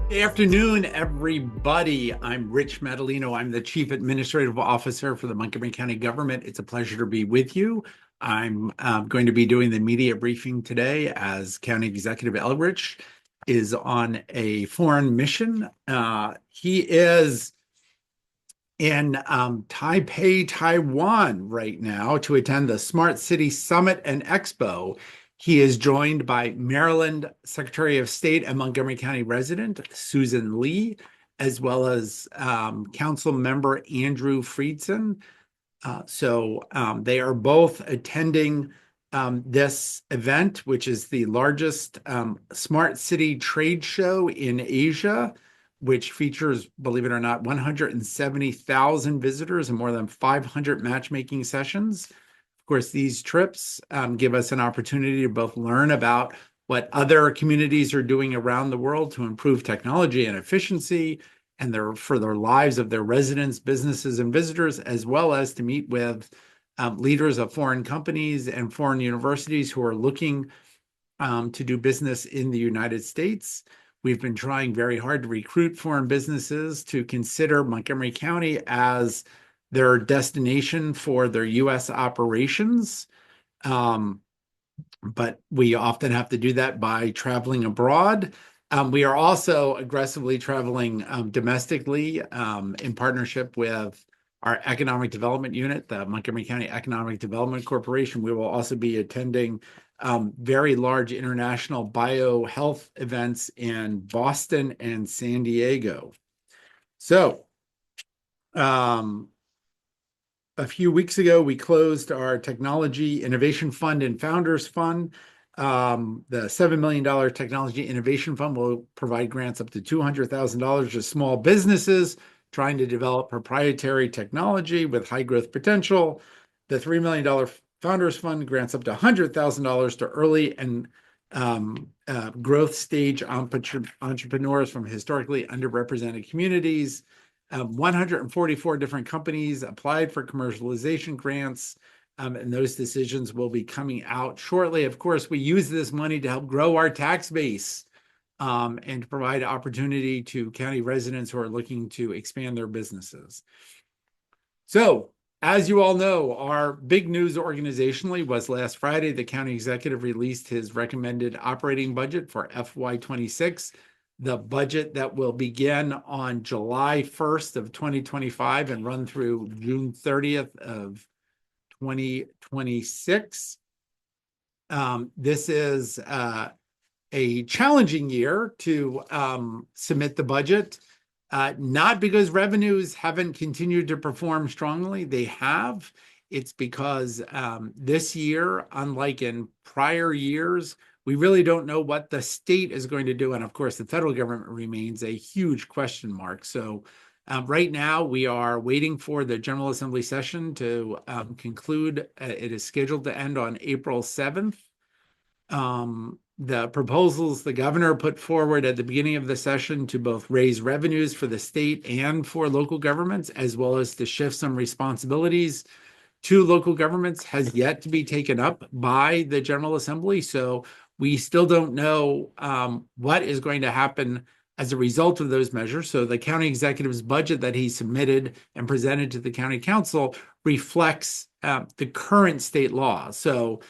Good afternoon, everybody. I'm Rich Medalino. I'm the Chief Administrative Officer for the Montgomery County government. It's a pleasure to be with you. I'm going to be doing the media briefing today as County Executive Elrich is on a foreign mission. He is in Taipei, Taiwan right now to attend the Smart City Summit and Expo. He is joined by Maryland Secretary of State and Montgomery County resident Susan Lee, as well as Council Member Andrew Friedson. They are both attending this event, which is the largest smart city trade show in Asia, which features, believe it or not, 170,000 visitors and more than 500 matchmaking sessions. Of course, these trips give us an opportunity to both learn about what other communities are doing around the world to improve technology and efficiency and for their lives of their residents, businesses, and visitors, as well as to meet with leaders of foreign companies and foreign universities who are looking to do business in the United States. We've been trying very hard to recruit foreign businesses to consider Montgomery County as their destination for their U.S. operations. But we often have to do that by traveling abroad. We are also aggressively traveling domestically in partnership with our economic development unit, the Montgomery County Economic Development Corporation. We will also be attending very large international biohealth events in Boston and San Diego. So, a few weeks ago, we closed our Technology Innovation Fund and Founders Fund. The $7 million Technology Innovation Fund will provide grants up to $200,000 to small businesses trying to develop proprietary technology with high growth potential. The $3 million Founders Fund grants up to $100,000 to early and growth stage entrepreneurs from historically underrepresented communities. 144 different companies applied for commercialization grants, and those decisions will be coming out shortly. Of course, we use this money to help grow our tax base and to provide opportunity to county residents who are looking to expand their businesses. So, as you all know, our big news organizationally was last Friday, the county executive released his recommended operating budget for FY26. The budget that will begin on July 1st of 2025 and run through June 30th of 2026. This is a challenging year to submit the budget, not because revenues haven't continued to perform strongly. They have. It's because this year, unlike in prior years, we really don't know what the state is going to do. And of course, the federal government remains a huge question mark. So right now, we are waiting for the General Assembly session to conclude. It is scheduled to end on April 7th. The proposals the governor put forward at the beginning of the session to both raise revenues for the state and for local governments, as well as to shift some responsibilities to local governments, has yet to be taken up by the General Assembly. So we still don't know what is going to happen as a result of those measures. So the county executive's budget that he submitted and presented to the county council reflects the current state law. So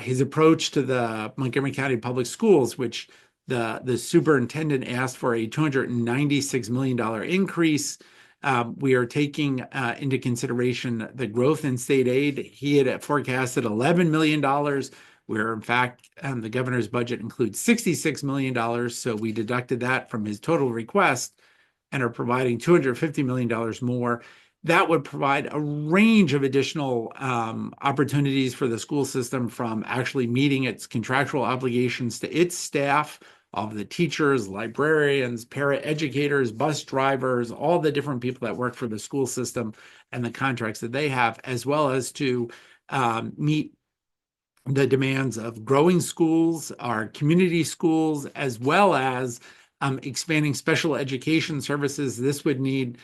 his approach to the Montgomery County Public Schools, which the superintendent asked for a $296 million increase. We are taking into consideration the growth in state aid. He had forecasted $11 million, where in fact the governor's budget includes $66 million. So we deducted that from his total request and are providing $250 million more. That would provide a range of additional opportunities for the school system, from actually meeting its contractual obligations to its staff, all of the teachers, librarians, para-educators, bus drivers, all the different people that work for the school system and the contracts that they have, as well as to meet the demands of growing schools, our community schools, as well as expanding special education services. This would mean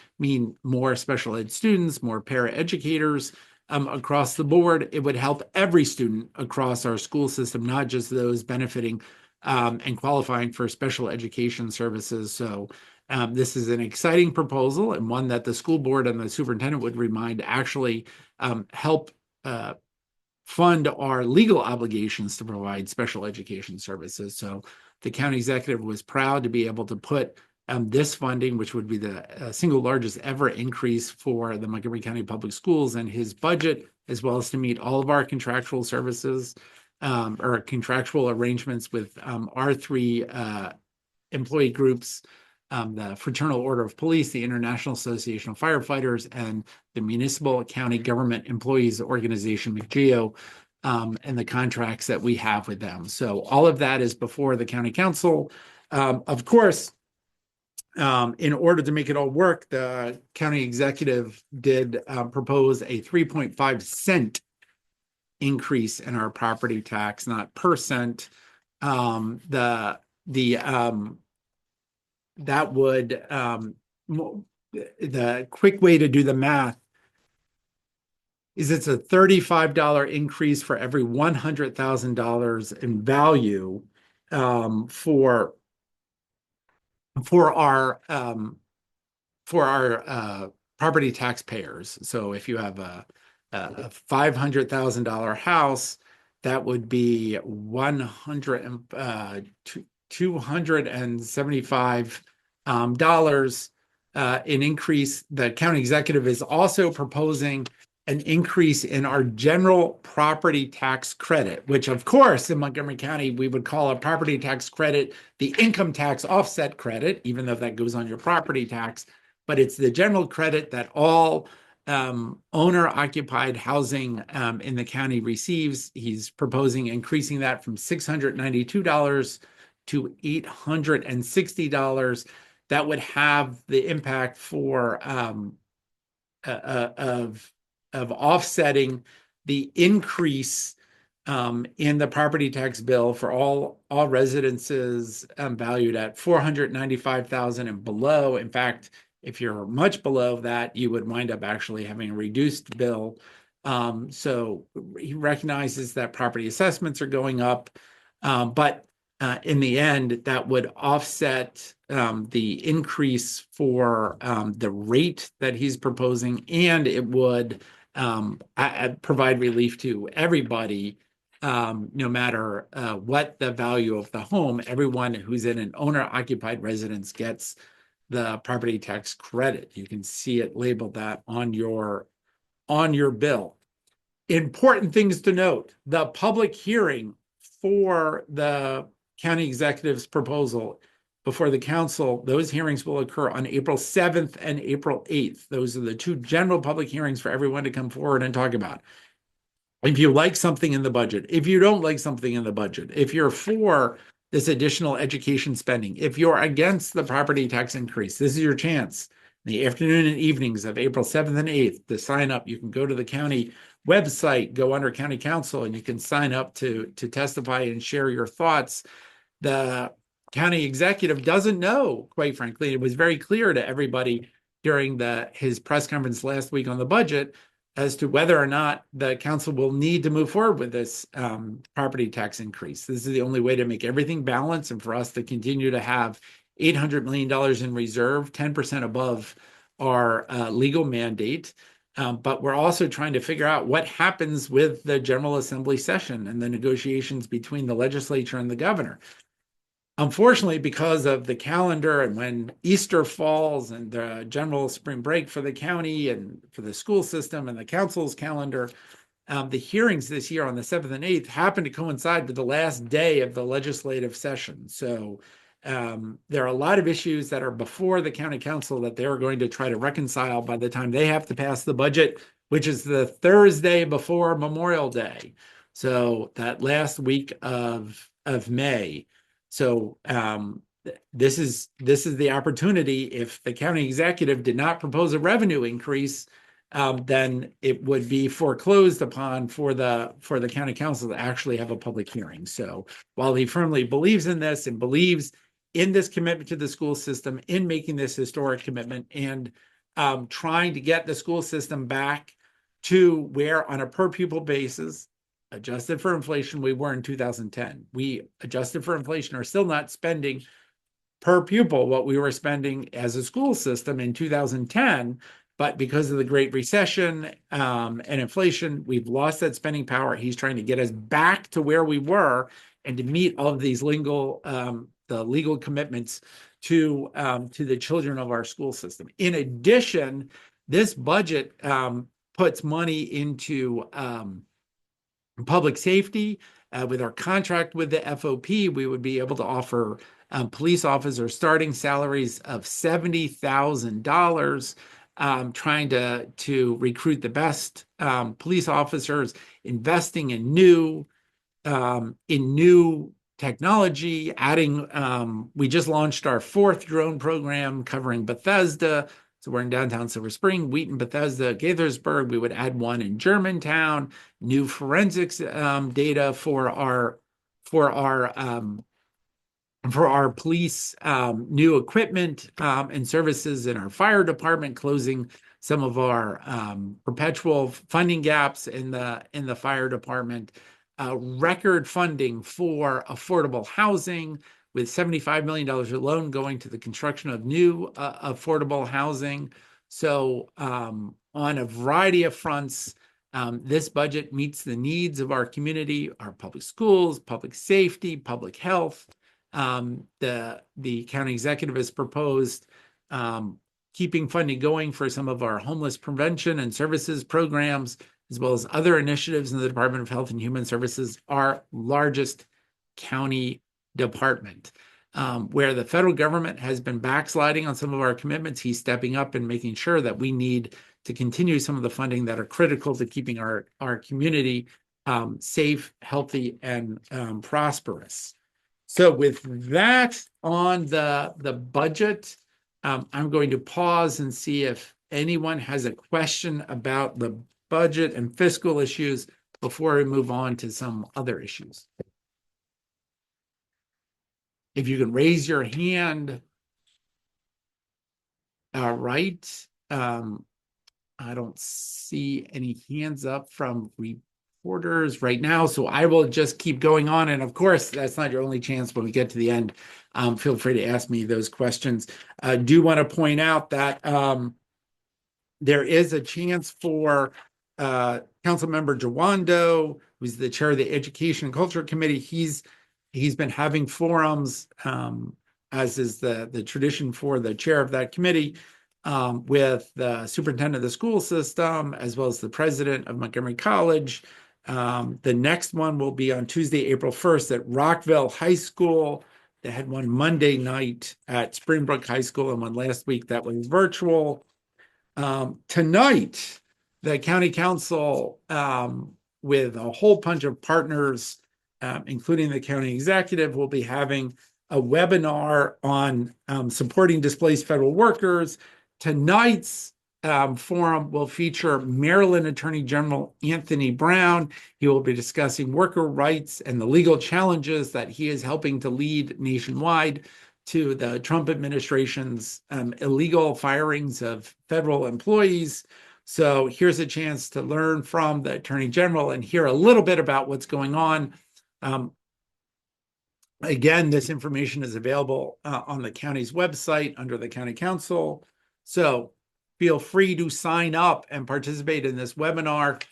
more special ed students, more para-educators across the board. It would help every student across our school system, not just those benefiting and qualifying for special education services. So this is an exciting proposal, and one that the school board and the superintendent would remind actually help fund our legal obligations to provide special education services. So the county executive was proud to be able to put this funding, which would be the single largest ever increase for the Montgomery County Public Schools, and his budget, as well as to meet all of our contractual services or contractual arrangements with our three employee groups, the Fraternal Order of Police, the International Association of Firefighters, and the Municipal County Government Employees Organization, McGeo, and the contracts that we have with them. So all of that is before the county council. Of course, in order to make it all work, the county executive did propose a 3.5 cent increase in our property tax, not percent. That would, the quick way to do the math is it's a $35 increase for every $100,000 in value for our property taxpayers. So if you have a $500,000 house, that would be $275 an increase. The county executive is also proposing an increase in our general property tax credit, which of course in Montgomery County, we would call a property tax credit the income tax offset credit, even though that goes on your property tax, but it's the general credit that all owner-occupied housing in the county receives. He's proposing increasing that from $692 to $860. That would have the impact for of offsetting the increase in the property tax bill for all residences valued at $495,000 and below. In fact, if you're much below that, you would wind up actually having a reduced bill. So he recognizes that property assessments are going up, but in the end, that would offset the increase for the rate that he's proposing, and it would provide relief to everybody, no matter what the value of the home. Everyone who's in an owner-occupied residence gets the property tax credit. You can see it labeled that on your bill. Important things to note: the public hearing for the county executive's proposal before the council, those hearings will occur on April 7th and April 8th. Those are the two general public hearings for everyone to come forward and talk about. If you like something in the budget, if you don't like something in the budget, if you're for this additional education spending, if you're against the property tax increase, this is your chance. In the afternoon and evenings of April 7th and 8th to sign up. You can go to the county website, go under county council, and you can sign up to testify and share your thoughts. The county executive doesn't know, quite frankly. It was very clear to everybody during his press conference last week on the budget as to whether or not the council will need to move forward with this property tax increase. This is the only way to make everything balance and for us to continue to have $800 million in reserve, 10% above our legal mandate. But we're also trying to figure out what happens with the General Assembly session and the negotiations between the legislature and the governor. Unfortunately, because of the calendar and when Easter falls and the general spring break for the county and for the school system and the council's calendar, the hearings this year on the 7th and 8th happen to coincide with the last day of the legislative session. So there are a lot of issues that are before the county council that they're going to try to reconcile by the time they have to pass the budget, which is the Thursday before Memorial Day. So that last week of May. So this is the opportunity. If the county executive did not propose a revenue increase, then it would be foreclosed upon for the county council to actually have a public hearing. So while he firmly believes in this and believes in this commitment to the school system, in making this historic commitment, and trying to get the school system back to where on a per pupil basis adjusted for inflation, we were in 2010. We adjusted for inflation are still not spending per pupil what we were spending as a school system in 2010. But because of the Great Recession and inflation, we've lost that spending power. He's trying to get us back to where we were and to meet all of these the legal commitments to the children of our school system. In addition, this budget puts money into public safety. With our contract with the FOP, we would be able to offer police officers starting salaries of $70,000, trying to recruit the best police officers, investing in new technology, adding, we just launched our 4th drone program covering Bethesda. So we're in downtown Silver Spring, Wheaton, Bethesda, Gaithersburg. We would add one in Germantown, new forensics data for our police, new equipment and services in our fire department, closing some of our perpetual funding gaps in the fire department. Record funding for affordable housing, with $75 million alone going to the construction of new affordable housing. So on a variety of fronts, this budget meets the needs of our community, our public schools, public safety, public health. The county executive has proposed keeping funding going for some of our homeless prevention and services programs, as well as other initiatives in the Department of Health and Human Services, our largest county department. Where the federal government has been backsliding on some of our commitments, he's stepping up and making sure that we need to continue some of the funding that are critical to keeping our community safe, healthy, and prosperous. So with that on the budget, I'm going to pause and see if anyone has a question about the budget and fiscal issues before we move on to some other issues. If you can raise your hand. All right. I don't see any hands up from reporters right now, so I will just keep going on. And of course, that's not your only chance when we get to the end. Feel free to ask me those questions. I do want to point out that there is a chance for Councilmember Jawando, who's the chair of the Education and Culture Committee. He's been having forums, as is the tradition for the chair of that committee, with the superintendent of the school system, as well as the president of Montgomery College. The next one will be on Tuesday, April 1st at Rockville High School. They had one Monday night at Springbrook High School and one last week that was virtual. Tonight, the county council, with a whole bunch of partners, including the county executive, will be having a webinar on supporting displaced federal workers. Tonight's forum will feature Maryland Attorney General Anthony Brown. He will be discussing worker rights and the legal challenges that he is helping to lead nationwide to the Trump administration's illegal firings of federal employees. So here's a chance to learn from the Attorney General and hear a little bit about what's going on. Again, this information is available on the county's website under the county council. So feel free to sign up and participate in this webinar.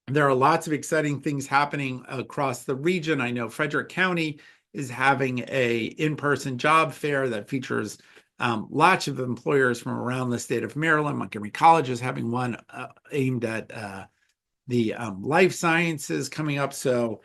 There are lots of exciting things happening across the region. I know Frederick County is having a in-person job fair that features lots of employers from around the state of Maryland. Montgomery College is having one aimed at the life sciences coming up. So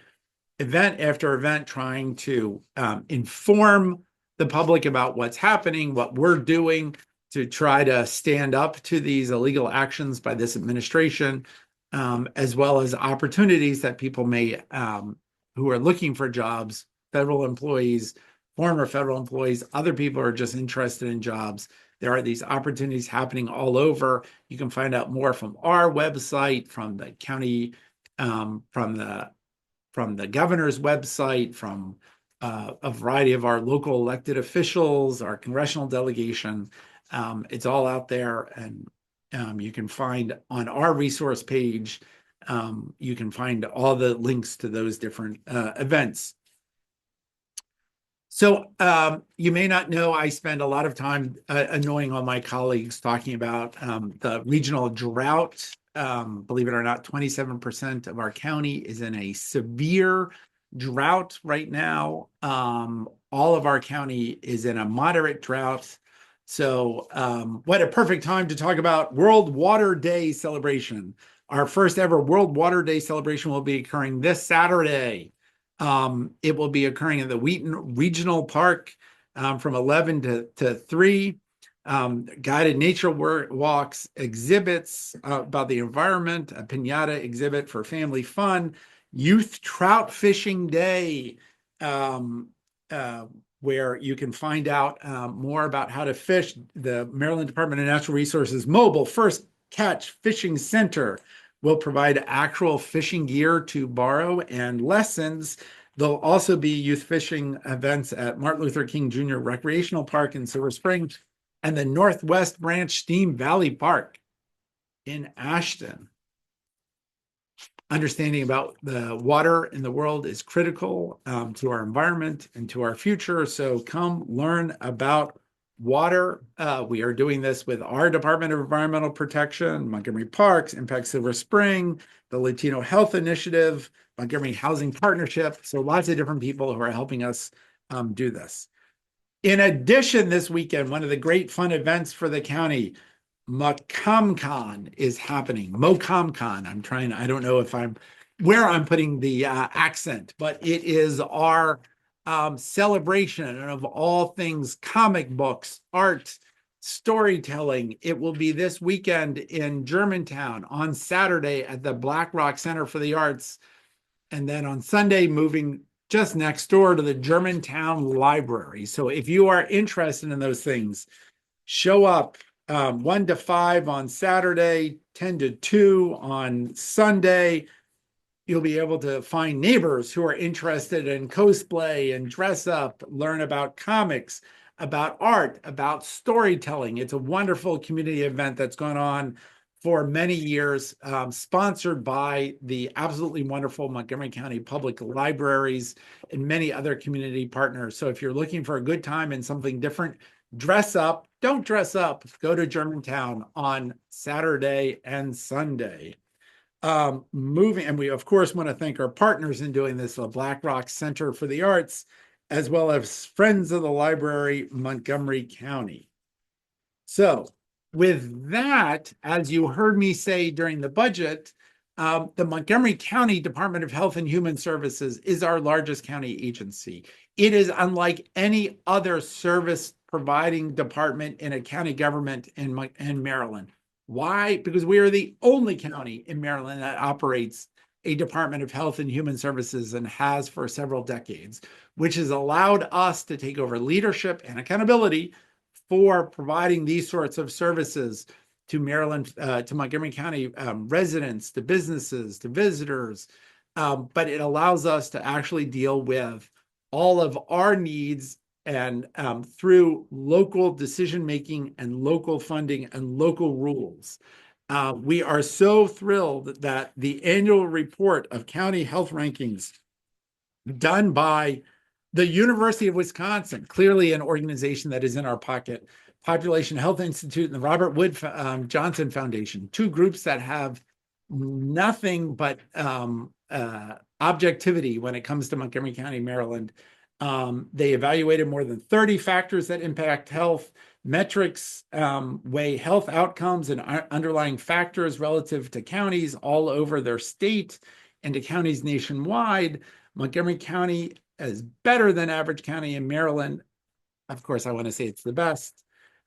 event after event, trying to inform the public about what's happening, what we're doing to try to stand up to these illegal actions by this administration, as well as opportunities that people may, who are looking for jobs, federal employees, former federal employees, other people are just interested in jobs. There are these opportunities happening all over. You can find out more from our website, from the county, from the governor's website, from a variety of our local elected officials, our congressional delegation. It's all out there, and you can find on our resource page you can find all the links to those different events. So you may not know, I spend a lot of time annoying all my colleagues talking about the regional drought. Believe it or not, 27% of our county is in a severe drought right now. All of our county is in a moderate drought. So what a perfect time to talk about World Water Day celebration. Our first ever World Water Day celebration will be occurring this Saturday. It will be occurring in the Wheaton Regional Park from 11 to 3. Guided nature walks, exhibits about the environment, a piñata exhibit for family fun, Youth Trout Fishing Day, where you can find out more about how to fish. The Maryland Department of Natural Resources Mobile First Catch Fishing Center will provide actual fishing gear to borrow and lessons. There'll also be youth fishing events at Martin Luther King Jr. Recreational Park in Silver Spring and the Northwest Branch Steam Valley Park in Ashton. Understanding about the water in the world is critical to our environment and to our future. So come learn about water. We are doing this with our Department of Environmental Protection, Montgomery Parks, Impact Silver Spring, the Latino Health Initiative, Montgomery Housing Partnership. So lots of different people who are helping us do this. In addition, this weekend, one of the great fun events for the county, McComCon is happening. MoComCon. I don't know if where I'm putting the accent, but it is our celebration of all things comic books, art, storytelling. It will be this weekend in Germantown, on Saturday at the Black Rock Center for the Arts, and then on Sunday moving just next door to the Germantown Library. So if you are interested in those things, show up 1 to 5 on Saturday, 10 to 2 on Sunday. You'll be able to find neighbors who are interested in cosplay and dress up, learn about comics, about art, about storytelling. It's a wonderful community event that's gone on for many years, sponsored by the absolutely wonderful Montgomery County Public Libraries and many other community partners. So if you're looking for a good time and something different, dress up. Don't dress up. Go to Germantown on Saturday and Sunday. And we of course want to thank our partners in doing this, the Black Rock Center for the Arts, as well as Friends of the Library, Montgomery County. So with that, as you heard me say during the budget, the Montgomery County Department of Health and Human Services is our largest county agency. It is unlike any other service providing department in a county government in Maryland. Why? Because we are the only county in Maryland that operates a Department of Health and Human Services and has for several decades, which has allowed us to take over leadership and accountability for providing these sorts of services to Maryland, to Montgomery County residents, to businesses, to visitors. But it allows us to actually deal with all of our needs and through local decision-making and local funding and local rules. We are so thrilled that the annual report of county health rankings done by the University of Wisconsin, clearly an organization that is in our pocket, Population Health Institute and the Robert Wood Johnson Foundation, two groups that have nothing but objectivity when it comes to Montgomery County, Maryland. They evaluated more than 30 factors that impact health. Metrics weigh health outcomes and underlying factors relative to counties all over their state and to counties nationwide. Montgomery County is better than average county in Maryland. Of course, I want to say it's the best.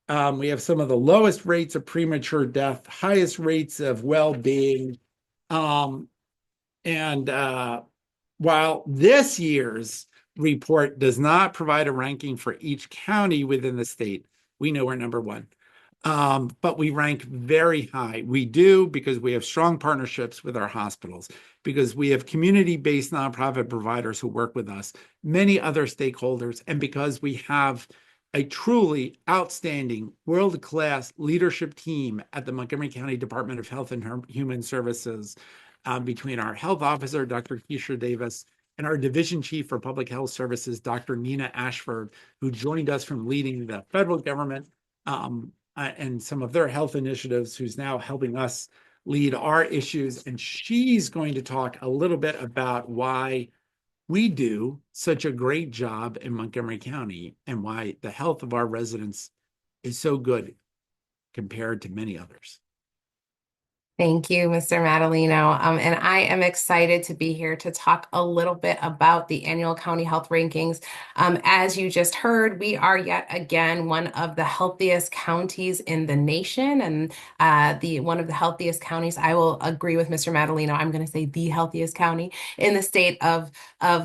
We have some of the lowest rates of premature death, highest rates of well-being. While this year's report does not provide a ranking for each county within the state, we know we're number one. But we rank very high. We do because we have strong partnerships with our hospitals, because we have community-based nonprofit providers who work with us, many other stakeholders, and because we have a truly outstanding world-class leadership team at the Montgomery County Department of Health and Human Services. between our health officer, Dr. Keisha Davis, and our division chief for public health services, Dr. Nina Ashford, who joined us from leading the federal government and some of their health initiatives, who's now helping us lead our issues. And she's going to talk a little bit about why we do such a great job in Montgomery County and why the health of our residents is so good compared to many others. Thank you, Mr. Madalino. And I am excited to be here to talk a little bit about the annual county health rankings. As you just heard, we are yet again one of the healthiest counties in the nation, and one of the healthiest counties. I will agree with Mr. Madalino. I'm going to say the healthiest county in the state of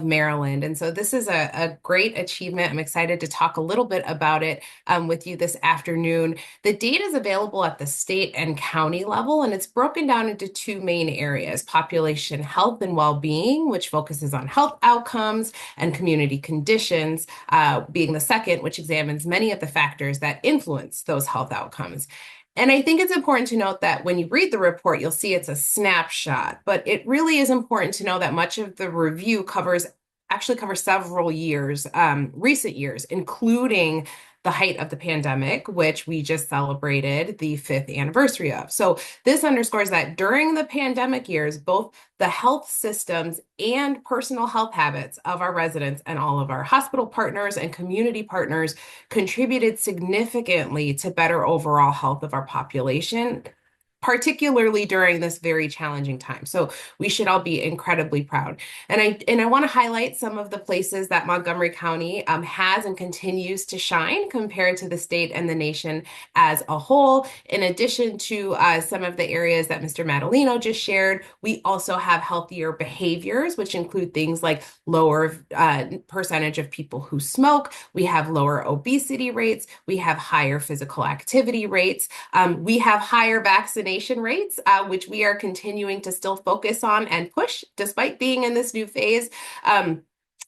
Maryland. And so this is a great achievement. I'm excited to talk a little bit about it with you this afternoon. The data is available at the state and county level, and it's broken down into two main areas: population health and well-being, which focuses on health outcomes, and community conditions, being the second, which examines many of the factors that influence those health outcomes. And I think it's important to note that when you read the report, you'll see it's a snapshot, but it really is important to know that much of the review actually covers several years, recent years, including the height of the pandemic, which we just celebrated the 5th anniversary of. So this underscores that during the pandemic years, both the health systems and personal health habits of our residents and all of our hospital partners and community partners contributed significantly to better overall health of our population, particularly during this very challenging time. So we should all be incredibly proud. And I want to highlight some of the places that Montgomery County has and continues to shine compared to the state and the nation as a whole. In addition to some of the areas that Mr. Madalino just shared, we also have healthier behaviors, which include things like lower percentage of people who smoke. We have lower obesity rates. We have higher physical activity rates. We have higher vaccination rates, which we are continuing to still focus on and push despite being in this new phase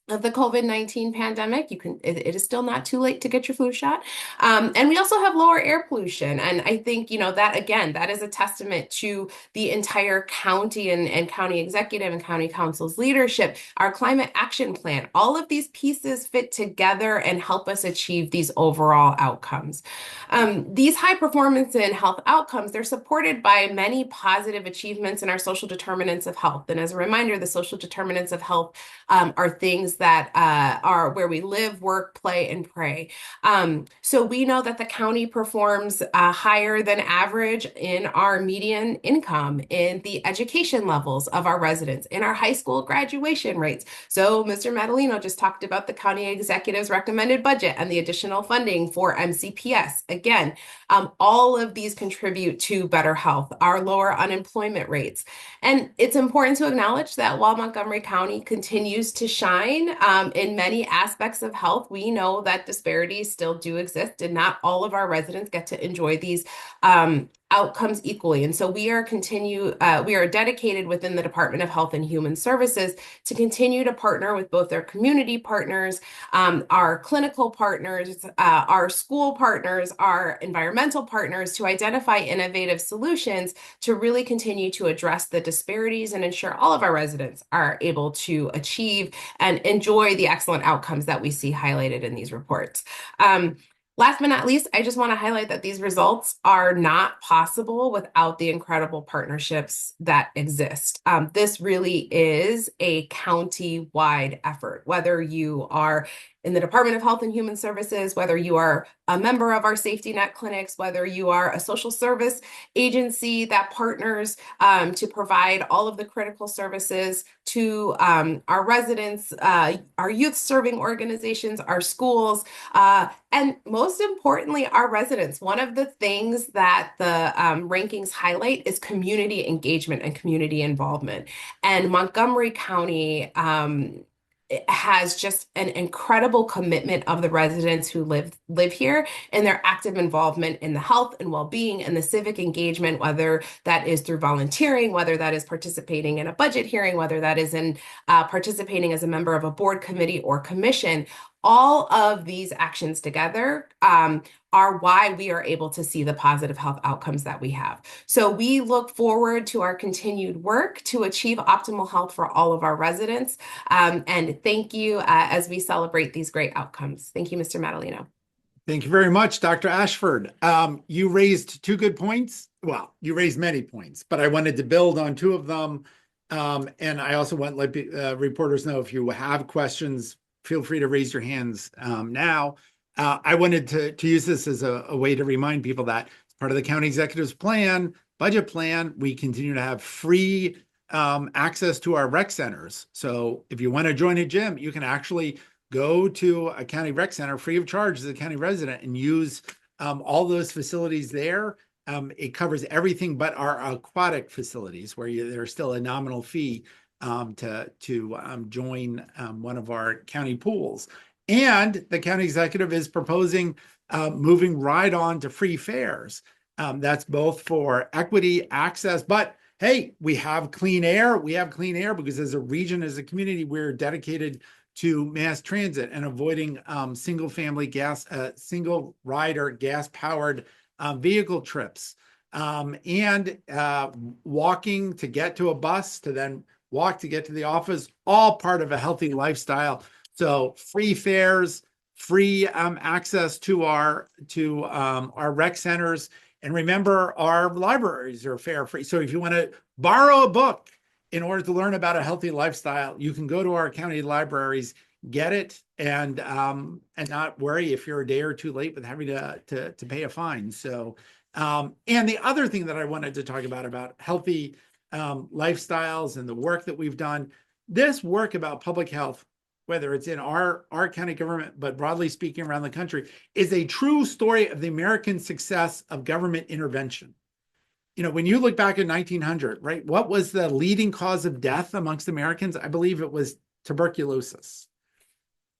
of the COVID-19 pandemic. It is still not too late to get your flu shot. And we also have lower air pollution. And I think, that again, that is a testament to the entire county and county executive and county council's leadership, our climate action plan. All of these pieces fit together and help us achieve these overall outcomes. These high performance and health outcomes, they're supported by many positive achievements in our social determinants of health. And as a reminder, the social determinants of health are things that are where we live, work, play, and pray. So we know that the county performs higher than average in our median income, in the education levels of our residents, in our high school graduation rates. So Mr. Madalino just talked about the county executive's recommended budget and the additional funding for MCPS. Again, all of these contribute to better health, our lower unemployment rates. And it's important to acknowledge that while Montgomery County continues to shine in many aspects of health, we know that disparities still do exist, and not all of our residents get to enjoy these outcomes equally. And so we are dedicated within the Department of Health and Human Services to continue to partner with both our community partners, our clinical partners, our school partners, our environmental partners, to identify innovative solutions to really continue to address the disparities and ensure all of our residents are able to achieve and enjoy the excellent outcomes that we see highlighted in these reports. Last but not least, I just want to highlight that these results are not possible without the incredible partnerships that exist. This really is a county-wide effort, whether you are in the Department of Health and Human Services, whether you are a member of our safety net clinics, whether you are a social service agency that partners to provide all of the critical services to our residents, our youth serving organizations, our schools, and most importantly, our residents. One of the things that the rankings highlight is community engagement and community involvement. And Montgomery County has just an incredible commitment of the residents who live here, and their active involvement in the health and well-being and the civic engagement, whether that is through volunteering, whether that is participating in a budget hearing, whether that is in participating as a member of a board, committee, or commission. All of these actions together are why we are able to see the positive health outcomes that we have. So we look forward to our continued work to achieve optimal health for all of our residents. And thank you as we celebrate these great outcomes. Thank you, Mr. Madalino. Thank you very much, Dr. Ashford. You raised two good points. Well, you raised many points, but I wanted to build on two of them. And I also want to let reporters know if you have questions, feel free to raise your hands now. I wanted to use this as a way to remind people that as part of the county executive's budget plan, we continue to have free access to our rec centers. So if you want to join a gym, you can actually go to a county rec center free of charge as a county resident and use all those facilities there. It covers everything but our aquatic facilities where there's still a nominal fee to join one of our county pools. And the county executive is proposing moving right on to free fares. That's both for equity access, but hey, we have clean air. We have clean air because as a region, as a community, we're dedicated to mass transit and avoiding single rider gas powered vehicle trips and walking to get to a bus to then walk to get to the office, all part of a healthy lifestyle. So free fares, free access to our rec centers. And remember, our libraries are fare free. So if you want to borrow a book in order to learn about a healthy lifestyle, you can go to our county libraries, get it, and not worry if you're a day or two late with having to pay a fine. So, and the other thing that I wanted to talk about healthy lifestyles and the work that we've done, this work about public health, whether it's in our county government, but broadly speaking around the country, is a true story of the American success of government intervention. You know, when you look back at 1900, right, what was the leading cause of death amongst Americans? I believe it was tuberculosis,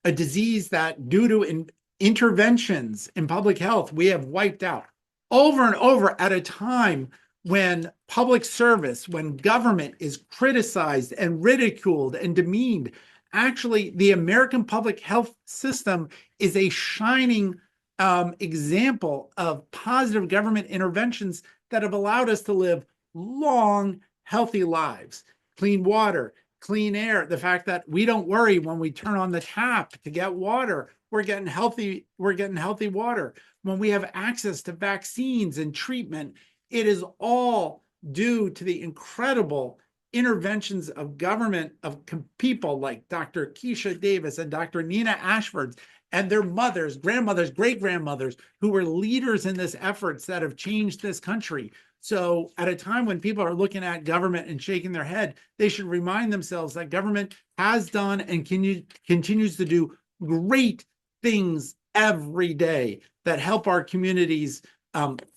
a disease that due to interventions in public health, we have wiped out over and over at a time when public service, when government is criticized and ridiculed and demeaned. Actually, the American public health system is a shining example of positive government interventions that have allowed us to live long, healthy lives. Clean water, clean air, the fact that we don't worry when we turn on the tap to get water, we're getting healthy water. When we have access to vaccines and treatment, it is all due to the incredible interventions of government, of people like Dr. Keisha Davis and Dr. Nina Ashford and their mothers, grandmothers, great-grandmothers, who were leaders in this efforts that have changed this country. So at a time when people are looking at government and shaking their head, they should remind themselves that government has done and continues to do great things every day that help our communities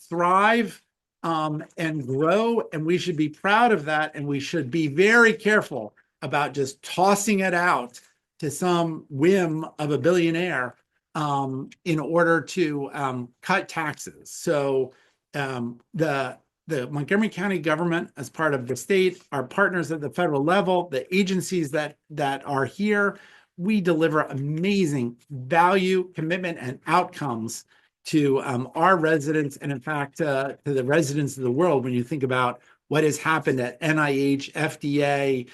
thrive and grow, and we should be proud of that, and we should be very careful about just tossing it out to some whim of a billionaire in order to cut taxes. So the Montgomery County government, as part of the state, our partners at the federal level, the agencies that are here, we deliver amazing value, commitment, and outcomes to our residents, and in fact, to the residents of the world. When you think about what has happened at NIH, FDA,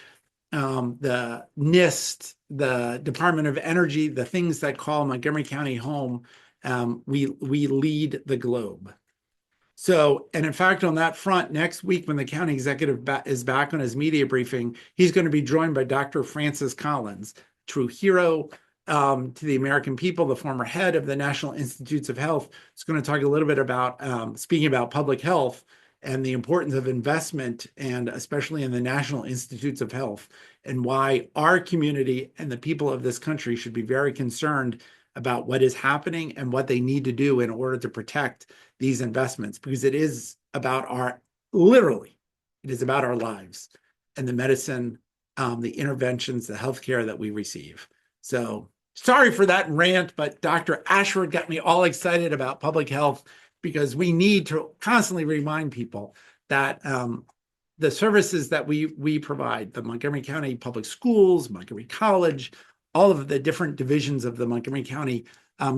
the NIST, the Department of Energy, the things that call Montgomery County home, we lead the globe. So, and in fact, on that front, next week when the county executive is back on his media briefing, he's going to be joined by Dr. Francis Collins, true hero to the American people, the former head of the National Institutes of Health. It's going to talk a little bit about speaking about public health and the importance of investment, and especially in the National Institutes of Health, and why our community and the people of this country should be very concerned about what is happening and what they need to do in order to protect these investments, because it is about literally, it is about our lives and the medicine, the interventions, the healthcare that we receive. So sorry for that rant, but Dr. Ashford got me all excited about public health, because we need to constantly remind people that the services that we provide, the Montgomery County Public Schools, Montgomery College, all of the different divisions of the Montgomery County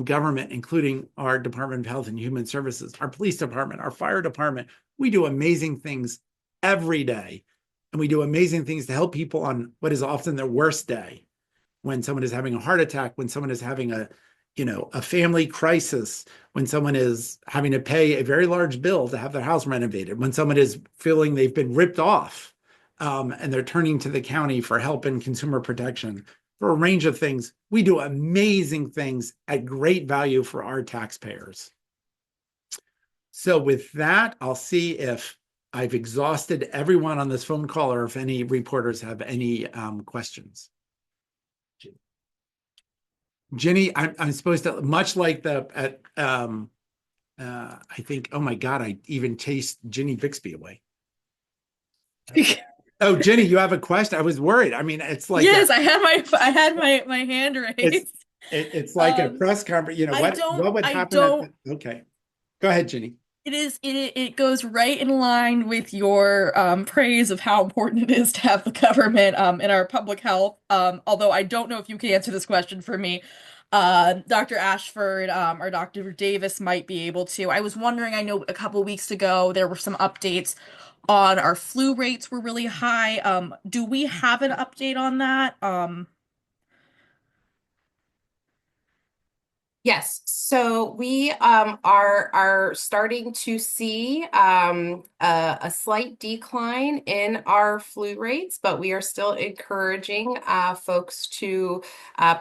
government, including our Department of Health and Human Services, our police department, our fire department. We do amazing things every day. And we do amazing things to help people on what is often their worst day, when someone is having a heart attack, when someone is having a family crisis, when someone is having to pay a very large bill to have their house renovated, when someone is feeling they've been ripped off, and they're turning to the county for help in consumer protection, for a range of things. We do amazing things at great value for our taxpayers. So with that, I'll see if I've exhausted everyone on this phone call, or if any reporters have any questions. Ginny, I'm supposed to, much like I think, oh my God, I even chased Ginny Bixby away. Oh, Ginny, you have a question? I was worried. I mean, it's like, yes, I had my hand raised. It's like a press conference. What would happen? Okay, go ahead, Ginny. It goes right in line with your praise of how important it is to have the government in our public health. Although I don't know if you can answer this question for me. Dr. Ashford or Dr. Davis might be able to. I was wondering, I know a couple weeks ago there were some updates on our flu rates were really high. Do we have an update on that? Yes, so we are starting to see a slight decline in our flu rates, but we are still encouraging folks to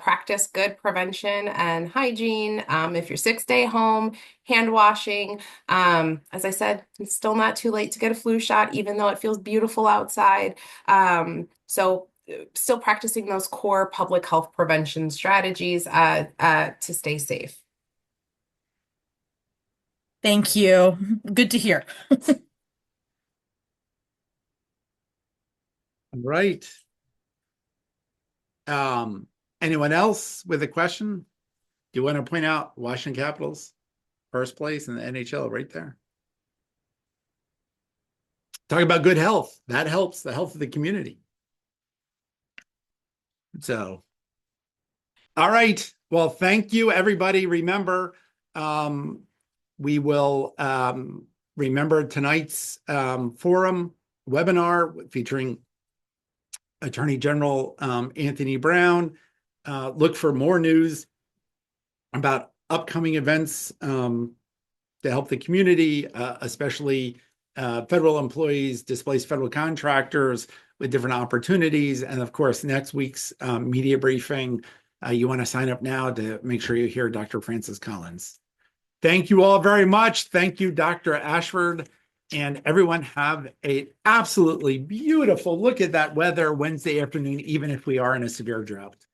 practice good prevention and hygiene. If you're sick, stay home, hand washing. As I said, it's still not too late to get a flu shot, even though it feels beautiful outside. So still practicing those core public health prevention strategies to stay safe. Thank you. Good to hear. All right. Anyone else with a question? Do you want to point out Washington Capitals first place in the NHL right there? Talk about good health. That helps the health of the community. So, all right. Well, thank you, everybody. Remember, we will remember tonight's forum webinar featuring Attorney General Anthony Brown. Look for more news about upcoming events to help the community, especially federal employees, displaced federal contractors with different opportunities. And of course, next week's media briefing, you want to sign up now to make sure you hear Dr. Francis Collins. Thank you all very much. Thank you, Dr. Ashford. And everyone have a absolutely beautiful look at that weather Wednesday afternoon, even if we are in a severe drought.